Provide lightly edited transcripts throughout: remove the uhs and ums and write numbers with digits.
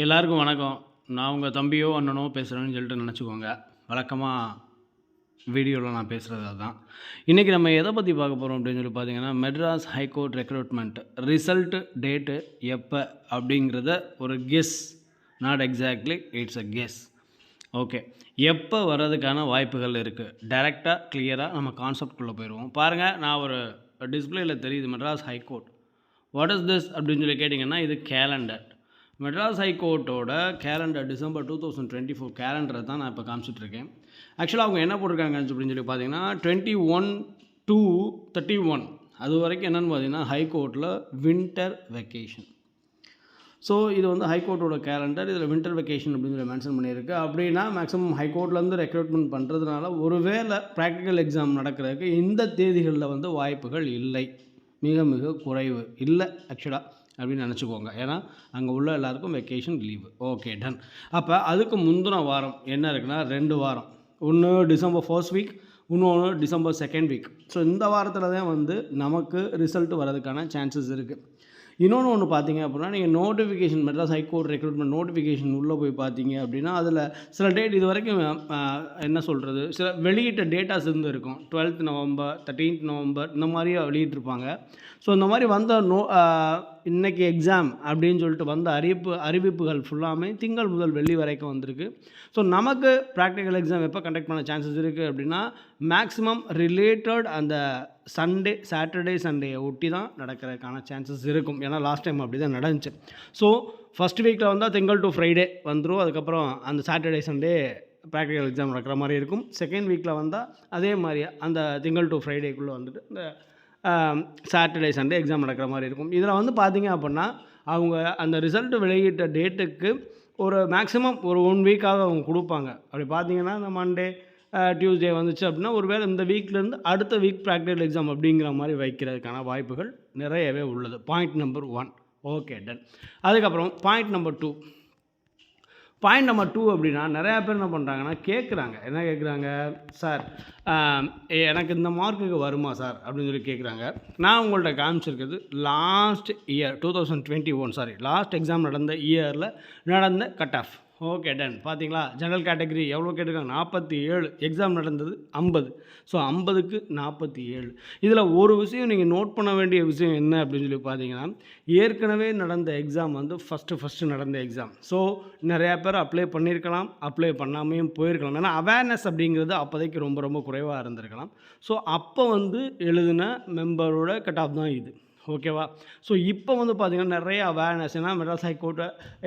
எல்லாருக்கும் வணக்கம். நான் உங்கள் தம்பியோ அண்ணனோ பேசுகிறேன்னு சொல்லிட்டு நினச்சிக்கோங்க. வழக்கமாக வீடியோவில் நான் பேசுகிறது அதுதான். இன்றைக்கி நம்ம எதை பற்றி பார்க்க போகிறோம் அப்படின்னு சொல்லி பார்த்தீங்கன்னா, Madras high court recruitment result date எப்போ அப்படிங்கிறத ஒரு guess, not exactly, it's a guess. Okay, எப்போ வர்றதுக்கான வாய்ப்புகள் இருக்குது? டைரெக்டாக கிளியராக நம்ம கான்செப்ட்குள்ளே போயிடுவோம். பாருங்கள், நான் ஒரு டிஸ்பிளேயில் தெரியுது Madras high court. What is this அப்படின்னு சொல்லி கேட்டிங்கன்னா, இது கேலண்டர். மெட்ராஸ் ஹைகோர்ட்டோட கேலண்டர் டிசம்பர் 2024 கேலண்டரை தான் நான் இப்போ காமிச்சிட்ருக்கேன். ஆக்சுவலாக அவங்க என்ன போட்டிருக்காங்க அப்படின்னு சொல்லி பார்த்தீங்கன்னா 21 to 31 அது வரைக்கும் என்னென்னு பார்த்தீங்கன்னா ஹைகோர்ட்டில் வின்டர் வெக்கேஷன். ஸோ இது வந்து ஹைகோர்ட்டோட கேலண்டர். இதில் வின்டர் வெக்கேஷன் அப்படின்னு சொல்லி மென்ஷன் பண்ணியிருக்கு. அப்படின்னா மேக்ஸிமம் ஹைகோர்ட்லேருந்து ரெக்ரூட்மெண்ட் பண்ணுறதுனால ஒருவேளை ப்ராக்டிக்கல் எக்ஸாம் நடக்கிறதுக்கு இந்த தேதிகளில் வந்து வாய்ப்புகள் இல்லை, மிக மிக குறைவு இல்லை ஆக்சுவலாக அப்படின்னு நினச்சிக்கோங்க. ஏன்னா அங்கே உள்ள எல்லாருக்கும் வெக்கேஷன் லீவு. Okay, ton. அப்போ அதுக்கு முந்தின வாரம் என்ன இருக்குன்னா 2 வாரம். ஒன்று டிசம்பர் 1st வீக், இன்னொன்று டிசம்பர் 2nd வீக். ஸோ இந்த வாரத்தில் தான் வந்து நமக்கு ரிசல்ட் வரதுக்கான சான்சஸ் இருக்குது. இன்னொன்று ஒன்று பார்த்தீங்க அப்படின்னா, நீங்கள் notification Madras high court recruitment notification உள்ளே போய் பார்த்தீங்க அப்படின்னா அதில் சில டேட் இது வரைக்கும் என்ன சொல்கிறது, சில வெளியிட்ட டேட்டாஸ் இருந்து இருக்கும். 12th நவம்பர், 13th நவம்பர் இந்த மாதிரியே வெளியிட்டிருப்பாங்க. ஸோ இந்த மாதிரி வந்த இன்றைக்கி எக்ஸாம் அப்படின்னு சொல்லிட்டு வந்த அறிவிப்புகள் ஃபுல்லாமே திங்கள் முதல் வெள்ளி வரைக்கும் வந்திருக்கு. ஸோ நமக்கு ப்ராக்டிக்கல் எக்ஸாம் எப்போ கண்டக்ட் பண்ண சான்சஸ் இருக்குது அப்படின்னா மேக்ஸிமம் ரிலேட்டட் அந்த சாட்டர்டே சண்டேயை ஒட்டி தான் நடக்கிறதுக்கான சான்சஸ் இருக்கும். ஏன்னா லாஸ்ட் டைம் அப்படி தான் நடந்துச்சு. ஸோ ஃபஸ்ட் வீக்கில் வந்தால் திங்கள் டு ஃப்ரைடே வந்துடும். அதுக்கப்புறம் அந்த சாட்டர்டே சண்டே ப்ராக்டிக்கல் எக்ஸாம் நடக்கிற மாதிரி இருக்கும். செகண்ட் வீக்கில் வந்தால் அதே மாதிரி அந்த திங்கள் டு ஃப்ரைடேக்குள்ளே வந்துட்டு இந்த சாட்டர்டே சண்டே எக்ஸாம் நடக்கிற மாதிரி இருக்கும். இதில் வந்து பார்த்திங்க அப்படின்னா அவங்க அந்த ரிசல்ட்டு வெளியிட்ட டேட்டுக்கு ஒரு மேக்ஸிமம் ஒரு 1 வீக்காக அவங்க கொடுப்பாங்க. அப்படி பார்த்திங்கன்னா இந்த மண்டே டியூஸ்டே வந்துச்சு அப்படின்னா ஒருவேளை இந்த வீக்லேருந்து அடுத்த வீக் ப்ராக்டிக்கல் எக்ஸாம் அப்படிங்கிற மாதிரி வைக்கிறதுக்கான வாய்ப்புகள் நிறையவே உள்ளது. Point number 1. Okay, done. அதுக்கப்புறம் பாயிண்ட் நம்பர் 2 அப்படின்னா நிறையா பேர் என்ன பண்ணுறாங்கன்னா என்ன கேட்குறாங்க, சார் எனக்கு இந்த மார்க்குக்கு வருமா சார் அப்படின்னு சொல்லி கேட்குறாங்க. நான் உங்கள்கிட்ட காமிச்சிருக்கிறது லாஸ்ட் இயர் 2021 லாஸ்ட் எக்ஸாம் நடந்த இயரில் நடந்த கட் ஆஃப். Okay, done. பார்த்தீங்களா, ஜெனரல் கேட்டகரி எவ்வளோ கேட்டிருக்காங்க, 47. எக்ஸாம் நடந்தது 50. ஸோ 50க்கு 47. இதில் ஒரு விஷயம் நீங்கள் நோட் பண்ண வேண்டிய விஷயம் என்ன அப்படின்னு சொல்லி பார்த்தீங்கன்னா, ஏற்கனவே நடந்த எக்ஸாம் வந்து ஃபஸ்ட்டு நடந்த எக்ஸாம். ஸோ நிறையா பேர் அப்ளை பண்ணியிருக்கலாம், அப்ளை பண்ணாமையும் போயிருக்கலாம். ஏன்னா அவேர்னஸ் அப்படிங்கிறது அப்போதைக்கு ரொம்ப ரொம்ப குறைவாக இருந்திருக்கலாம். ஸோ அப்போ வந்து எழுதின மெம்பரோட கட் ஆஃப் தான் இது. ஓகேவா? ஸோ இப்போ வந்து பார்த்திங்கன்னா நிறைய அவேர்னஸ், ஏன்னா மெட்ராஸ் ஹைகோர்ட்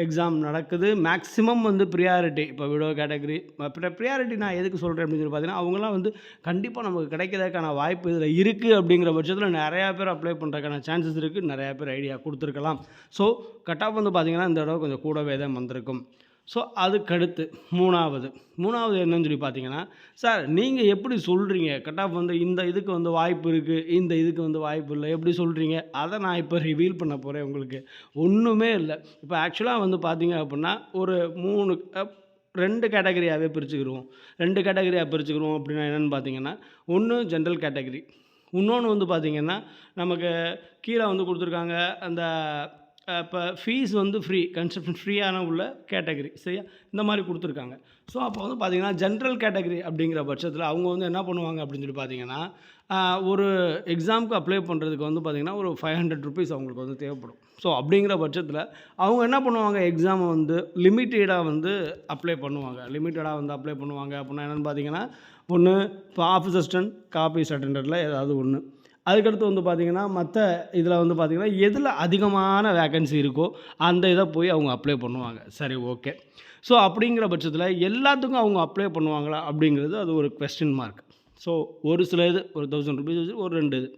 எக்ஸாம் நடக்குது. மேக்ஸிமம் வந்து ப்ரியாரிட்டி, இப்போ விடோ கேட்டகரி ப்ரியாரிட்டி நான் எதுக்கு சொல்கிறேன் அப்படின்னு சொல்லி பார்த்தீங்கன்னா, அவங்களாம் வந்து கண்டிப்பாக நமக்கு கிடைக்கிறதுக்கான வாய்ப்பு இதில் இருக்குது அப்படிங்கிற பட்சத்தில் நிறையா பேர் அப்ளை பண்ணுறதுக்கான சான்சஸ் இருக்குது. நிறையா பேர் ஐடியா கொடுத்துருக்கலாம். ஸோ கட் ஆஃப் வந்து பார்த்திங்கன்னா இந்த தடவை கொஞ்சம் கூடவே தான் வந்திருக்கும். ஸோ அதுக்கடுத்து மூணாவது என்னன்னு சொல்லி பார்த்தீங்கன்னா, சார் நீங்கள் எப்படி சொல்கிறீங்க கட் ஆஃப் வந்து இந்த இதுக்கு வந்து வாய்ப்பு இருக்குது, இந்த இதுக்கு வந்து வாய்ப்பு இல்லை, எப்படி சொல்கிறீங்க? அதை நான் இப்போ ரிவீல் பண்ண போகிறேன் உங்களுக்கு. ஒன்றுமே இல்லை. இப்போ ஆக்சுவலாக வந்து பார்த்தீங்க அப்படின்னா ஒரு 2 கேட்டகரியாகவே பிரிச்சுக்கிடுவோம். 2 கேட்டகரியாக பிரிச்சுக்கிடுவோம் அப்படின்னா என்னென்னு பார்த்தீங்கன்னா, ஒன்று ஜென்ரல் கேட்டகரி, இன்னொன்று வந்து பார்த்திங்கன்னா நமக்கு கீழே வந்து கொடுத்துருக்காங்க அந்த இப்போ ஃபீஸ் வந்து ஃப்ரீ, கன்செப்ஷன் ஃப்ரீயான உள்ள கேட்டகரி, சரியா? இந்த மாதிரி கொடுத்துருக்காங்க. ஸோ அப்போ வந்து பார்த்திங்கன்னா ஜென்ரல் கேட்டகரி அப்படிங்கிற பட்சத்தில் அவங்க வந்து என்ன பண்ணுவாங்க அப்படின்னு சொல்லி பார்த்தீங்கன்னா, ஒரு எக்ஸாமுக்கு அப்ளை பண்ணுறதுக்கு வந்து பார்த்திங்கன்னா ஒரு 500 ருபீஸ் அவங்களுக்கு வந்து தேவைப்படும். ஸோ அப்படிங்கிற பட்சத்தில் அவங்க என்ன பண்ணுவாங்க, எக்ஸாமை வந்து லிமிட்டடாக வந்து அப்ளை பண்ணுவாங்க. அப்படின்னா என்னென்னு பார்த்தீங்கன்னா, ஒன்று இப்போ ஆஃபீஸ் அசிஸ்டன்ட், ஆஃபீஸ் அட்டெண்டரில் ஏதாவது ஒன்று. அதுக்கடுத்து வந்து பார்த்திங்கன்னா மற்ற இதில் வந்து பார்த்திங்கன்னா எதில் அதிகமான வேக்கன்சி இருக்கோ அந்த இதை போய் அவங்க அப்ளை பண்ணுவாங்க. சரி, ஓகே. ஸோ அப்படிங்கிற பட்சத்தில் எல்லாத்துக்கும் அவங்க அப்ளை பண்ணுவாங்களா அப்படிங்கிறது அது ஒரு கொஸ்டின் மார்க். ஸோ ஒரு சில இது ஒரு 1000 ருபீஸ், ஒரு 2 இது.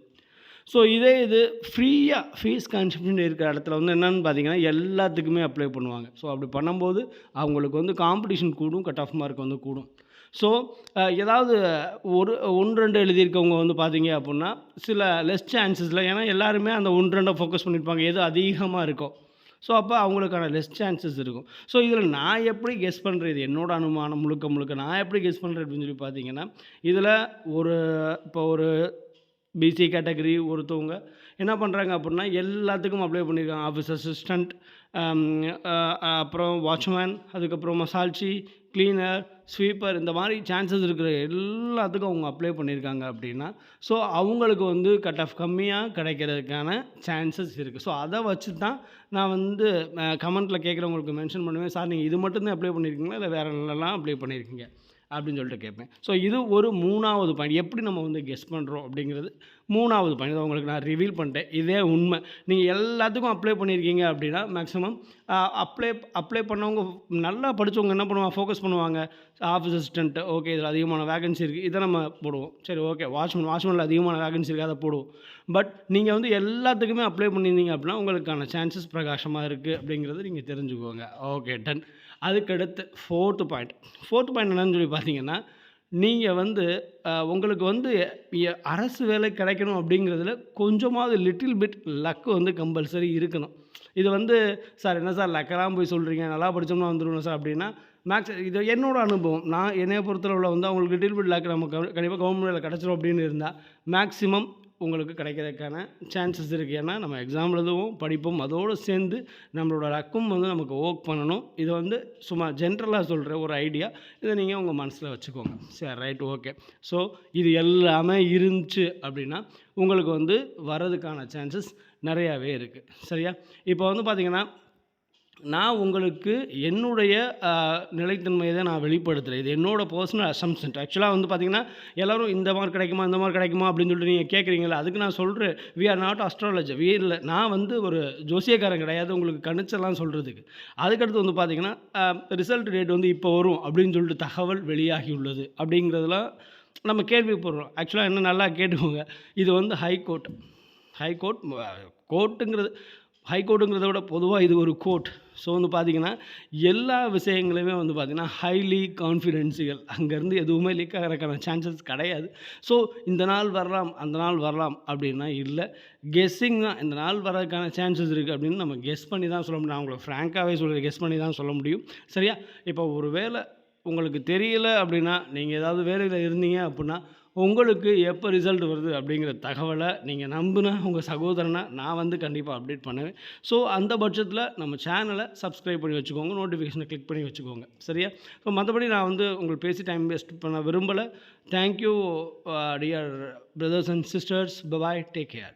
ஸோ இது ஃப்ரீயாக ஃபீஸ் கன்செப்ஷன் இருக்கிற இடத்துல வந்து என்னென்னு பார்த்தீங்கன்னா எல்லாத்துக்குமே அப்ளை பண்ணுவாங்க. ஸோ அப்படி பண்ணும்போது அவங்களுக்கு வந்து காம்படிஷன் கூடும், கட் ஆஃப் மார்க் வந்து கூடும். ஸோ ஏதாவது 1-2 எழுதியிருக்கவங்க வந்து பார்த்தீங்க அப்படின்னா சில லெஸ் சான்சஸில், ஏன்னா எல்லாருமே அந்த 1-2 ஃபோக்கஸ் பண்ணியிருப்பாங்க எது அதிகமாக இருக்கோ. ஸோ அப்போ அவங்களுக்கான லெஸ் சான்சஸ் இருக்கும். ஸோ இதில் நான் எப்படி கெஸ் பண்ணுறது, என்னோடய அனுமானம் முழுக்க நான் எப்படி கெஸ் பண்ணுறேன் அப்படின்னு சொல்லி பார்த்தீங்கன்னா, இதில் இப்போ ஒரு பிசி கேட்டகரி ஒருத்தவங்க என்ன பண்ணுறாங்க அப்படின்னா எல்லாத்துக்கும் அப்ளை பண்ணியிருக்காங்க. ஆஃபீஸ் அசிஸ்டண்ட், அப்புறம் வாட்ச்மேன், அதுக்கப்புறம் மசால்ச்சி, கிளீனர், ஸ்வீப்பர் இந்த மாதிரி சான்சஸ் இருக்கிற எல்லாத்துக்கும் அவங்க அப்ளை பண்ணியிருக்காங்க அப்படின்னா, ஸோ அவங்களுக்கு வந்து கட் ஆஃப் கம்மியாக கிடைக்கிறதுக்கான சான்சஸ் இருக்குது. ஸோ அதை வச்சு தான் நான் வந்து கமெண்ட்டில் கேட்குறவங்களுக்கு மென்ஷன் பண்ணுவேன், சார் நீங்கள் இது மட்டும் தான் அப்ளை பண்ணியிருக்கீங்களா இல்லை வேறு என்னெல்லாம் அப்ளை பண்ணியிருக்கீங்க அப்படின்னு சொல்லிட்டு கேட்பேன். ஸோ இது ஒரு 3வது பாயிண்ட். எப்படி நம்ம வந்து கெஸ் பண்ணுறோம் அப்படிங்கிறது 3வது பாயிண்ட். இதை உங்களுக்கு நான் ரிவீல் பண்ணிட்டேன். இதே உண்மை. நீங்கள் எல்லாத்துக்கும் அப்ளை பண்ணியிருக்கீங்க அப்படின்னா மேக்ஸிமம் அப்ளை பண்ணவங்க நல்லா படித்தவங்க என்ன பண்ணுவாங்க, ஃபோக்கஸ் பண்ணுவாங்க. ஆஃபீஸ் அசிஸ்டன்ட் ஓகே இதில் அதிகமான வேகன்சி இருக்குது, இதை நம்ம போடுவோம். சரி ஓகே வாட்ச்மேனில் அதிகமான வேகன்சி இருக்குது, அதை போடுவோம். பட் நீங்கள் வந்து எல்லாத்துக்குமே அப்ளை பண்ணியிருந்தீங்க அப்படின்னா உங்களுக்கான சான்சஸ் பிரகாசமாக இருக்குது அப்படிங்கிறது நீங்கள் தெரிஞ்சுக்கோங்க. Okay done. அதுக்கடுத்து 4th பாயிண்ட் என்னன்னு சொல்லி பார்த்தீங்கன்னா, நீங்கள் வந்து உங்களுக்கு வந்து அரசு வேலை கிடைக்கணும் அப்படிங்கிறதுல கொஞ்சமாவது லிட்டில் பிட் லக் வந்து கம்பல்சரி இருக்கணும். இது வந்து சார் என்ன சார் லக்கெல்லாம் போய் சொல்கிறீங்க, நல்லா படித்தோம்னா வந்துடுவோம் சார் அப்படின்னா, இது என்னோட அனுபவம். என்னைய பொறுத்தளவில் வந்து அவங்களுக்கு லிட்டில் பிட் லக் நமக்கு கண்டிப்பாக கவர்மெண்ட் வேலை கிடச்சிரும் அப்படின்னு இருந்தால் மேக்ஸிமம் உங்களுக்கு கிடைக்கிறதுக்கான சான்சஸ் இருக்குது. ஏன்னா நம்ம எக்ஸாம் எழுதுவோம், படிப்போம், அதோடு சேர்ந்து நம்மளோட லக்கும் வந்து நமக்கு ஒர்க் பண்ணணும். இது வந்து சும்மா ஜென்ரலாக சொல்கிற ஒரு ஐடியா. இதை நீங்கள் உங்கள் மனசில் வச்சுக்கோங்க. சரி ரைட் ஓகே. ஸோ இது எல்லாமே இருந்துச்சு அப்படின்னா உங்களுக்கு வந்து வர்றதுக்கான சான்சஸ் நிறையாவே இருக்குது. சரியா? இப்போ வந்து பார்த்திங்கன்னா நான் உங்களுக்கு என்னுடைய நிலைத்தன்மையை தான் நான் வெளிப்படுத்துகிறேன். இது என்னோடய பர்சனல் அசம்ப்ஷன். ஆக்சுவலாக வந்து பார்த்திங்கன்னா எல்லோரும் இந்த மார்க் கிடைக்குமா இந்த மார்க் கிடைக்குமா அப்படின்னு சொல்லிட்டு நீங்கள் கேட்குறீங்களா, அதுக்கு நான் சொல்கிறேன் வி ஆர் நாட் அஸ்ட்ராலஜர். இல்லை நான் வந்து ஒரு ஜோசியக்காரன் கிடையாது உங்களுக்கு கணிச்செல்லாம் சொல்கிறதுக்கு. அதுக்கடுத்து வந்து பார்த்திங்கன்னா ரிசல்ட் டேட் வந்து இப்போ வரும் அப்படின்னு சொல்லிட்டு தகவல் வெளியாகி உள்ளது அப்படிங்கிறதுலாம் நம்ம கேள்விப்படுறோம். ஆக்சுவலாக என்ன நல்லா கேட்டுக்கோங்க, இது வந்து ஹைகோர்ட்டுங்கிறத விட பொதுவாக இது ஒரு கோர்ட். ஸோ வந்து பார்த்திங்கன்னா எல்லா விஷயங்களுமே வந்து பார்த்திங்கன்னா ஹைலி கான்ஃபிடென்ஷியல். அங்கேருந்து எதுவுமே லீக் ஆகிறதுக்கான சான்சஸ் கிடையாது. ஸோ இந்த நாள் வரலாம் அந்த நாள் வரலாம் அப்படின்னா இல்லை, கெஸ்ஸிங் தான். இந்த நாள் வர்றதுக்கான சான்சஸ் இருக்குது அப்படின்னு நம்ம கெஸ் பண்ணி தான் சொல்ல முடியும். நான் உங்களுக்கு ஃப்ராங்காகவே சொல்கிறேன், கெஸ் பண்ணி தான் சொல்ல முடியும். சரியா? இப்போ ஒரு வேளை உங்களுக்கு தெரியல அப்படின்னா, நீங்கள் ஏதாவது வேலையில் இருந்தீங்க அப்படின்னா உங்களுக்கு எப்போ ரிசல்ட் வருது அப்படிங்கிற தகவலை நீங்கள் நம்பினா உங்கள் சகோதரனை நான் வந்து கண்டிப்பாக அப்டேட் பண்ணுவேன். ஸோ அந்த பட்சத்தில் நம்ம சேனலை சப்ஸ்கிரைப் பண்ணி வச்சுக்கோங்க, நோட்டிஃபிகேஷனை கிளிக் பண்ணி வச்சுக்கோங்க. சரியா? ஸோ மற்றபடி நான் வந்து உங்களுக்கு பேசி டைம் வேஸ்ட் பண்ண விரும்பலை. Thank you dear brothers and sisters. Bye, take care.